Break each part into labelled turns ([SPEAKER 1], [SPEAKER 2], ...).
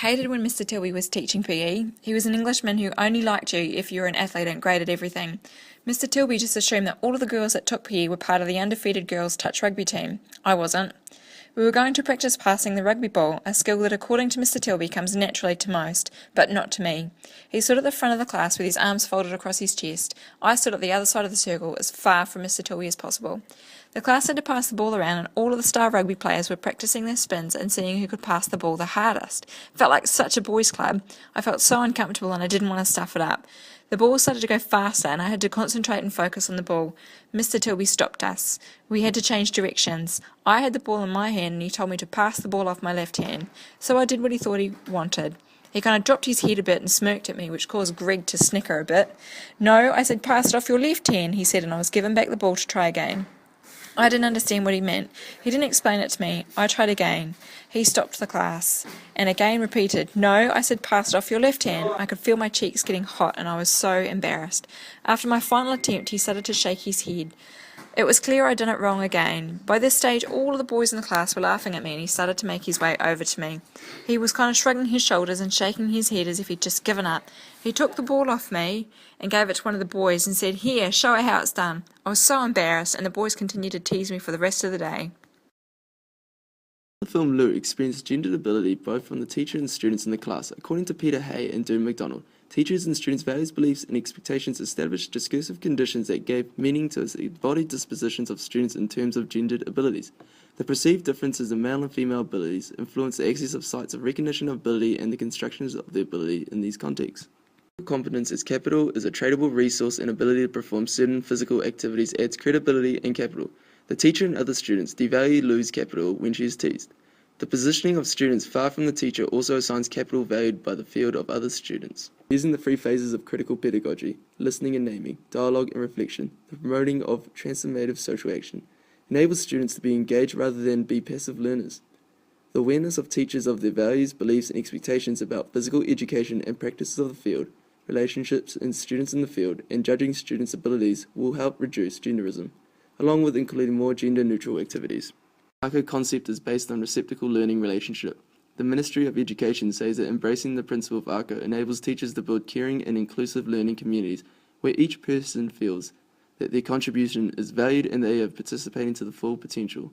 [SPEAKER 1] hated when Mr. Tilby was teaching PE. He was an Englishman who only liked you if you were an athlete and great at everything. Mr. Tilby just assumed that all of the girls that took PE were part of the undefeated girls' touch rugby team. I wasn't. We were going to practice passing the rugby ball, a skill that according to Mr. Tilby comes naturally to most, but not to me. He stood at the front of the class with his arms folded across his chest. I stood at the other side of the circle, as far from Mr. Tilby as possible. The class had to pass the ball around, and all of the star rugby players were practicing their spins and seeing who could pass the ball the hardest. It felt like such a boys' club. I felt so uncomfortable and I didn't want to stuff it up. The ball started to go faster and I had to concentrate and focus on the ball. Mr. Tilby stopped us. We had to change directions. I had the ball in my hand and he told me to pass the ball off my left hand. So I did what he thought he wanted. He kind of dropped his head a bit and smirked at me, which caused Greg to snicker a bit. No, I said pass it off your left hand, he said, and I was given back the ball to try again. I didn't understand what he meant. He didn't explain it to me. I tried again. He stopped the class and again repeated, no, I said pass it off your left hand. I could feel my cheeks getting hot and I was so embarrassed. After my final attempt, he started to shake his head. It was clear I'd done it wrong again. By this stage, all of the boys in the class were laughing at me and he started to make his way over to me. He was kind of shrugging his shoulders and shaking his head as if he'd just given up. He took the ball off me and gave it to one of the boys and said, here, show her how it's done. I was so embarrassed and the boys continued to tease me for the rest of the day.
[SPEAKER 2] The film Lou experienced gendered ability both from the teacher and students in the class. According to Peter Hay and Doom MacDonald, teachers and students' values, beliefs, and expectations established discursive conditions that gave meaning to the embodied dispositions of students in terms of gendered abilities. The perceived differences in male and female abilities influence the access of sites of recognition of ability and the constructions of the ability in these contexts. Competence as capital is a tradable resource, and ability to perform certain physical activities adds credibility and capital. The teacher and other students devalue Lou's capital when she is teased. The positioning of students far from the teacher also assigns capital valued by the field of other students. Using the 3 phases of critical pedagogy, listening and naming, dialogue and reflection, the promoting of transformative social action, enables students to be engaged rather than be passive learners. The awareness of teachers of their values, beliefs and expectations about physical education and practices of the field, relationships and students in the field, and judging students' abilities will help reduce genderism, along with including more gender-neutral activities. The ARCO concept is based on receptacle learning relationship. The Ministry of Education says that embracing the principle of ARCO enables teachers to build caring and inclusive learning communities where each person feels that their contribution is valued and they are participating to the full potential.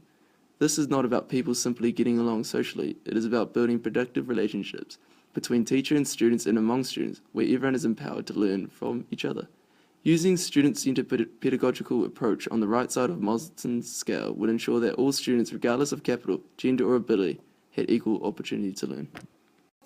[SPEAKER 2] This is not about people simply getting along socially, it is about building productive relationships between teacher and students and among students, where everyone is empowered to learn from each other. Using student-centered pedagogical approach on the right side of Marsden's scale would ensure that all students, regardless of capital, gender or ability, had equal opportunity to learn.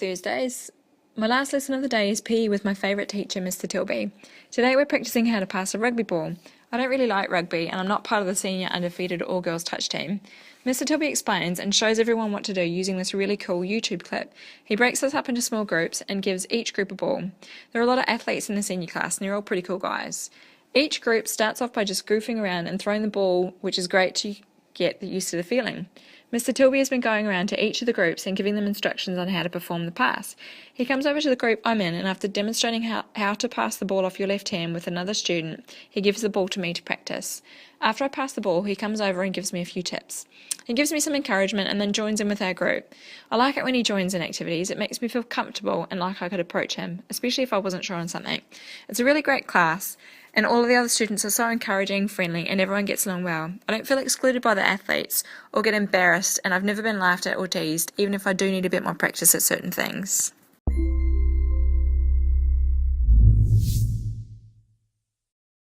[SPEAKER 1] Thursdays. My last lesson of the day is PE with my favourite teacher, Mr. Tilby. Today we're practicing how to pass a rugby ball. I don't really like rugby and I'm not part of the senior undefeated all-girls touch team. Mr. Tilby explains and shows everyone what to do using this really cool YouTube clip. He breaks us up into small groups and gives each group a ball. There are a lot of athletes in the senior class and they're all pretty cool guys. Each group starts off by just goofing around and throwing the ball, which is great to get used to the feeling. Mr. Tilby has been going around to each of the groups and giving them instructions on how to perform the pass. He comes over to the group I'm in and after demonstrating how to pass the ball off your left hand with another student, he gives the ball to me to practice. After I pass the ball, he comes over and gives me a few tips. He gives me some encouragement and then joins in with our group. I like it when he joins in activities. It makes me feel comfortable and like I could approach him, especially if I wasn't sure on something. It's a really great class, and all of the other students are so encouraging, friendly, and everyone gets along well. I don't feel excluded by the athletes or get embarrassed, and I've never been laughed at or teased, even if I do need a bit more practice at certain things.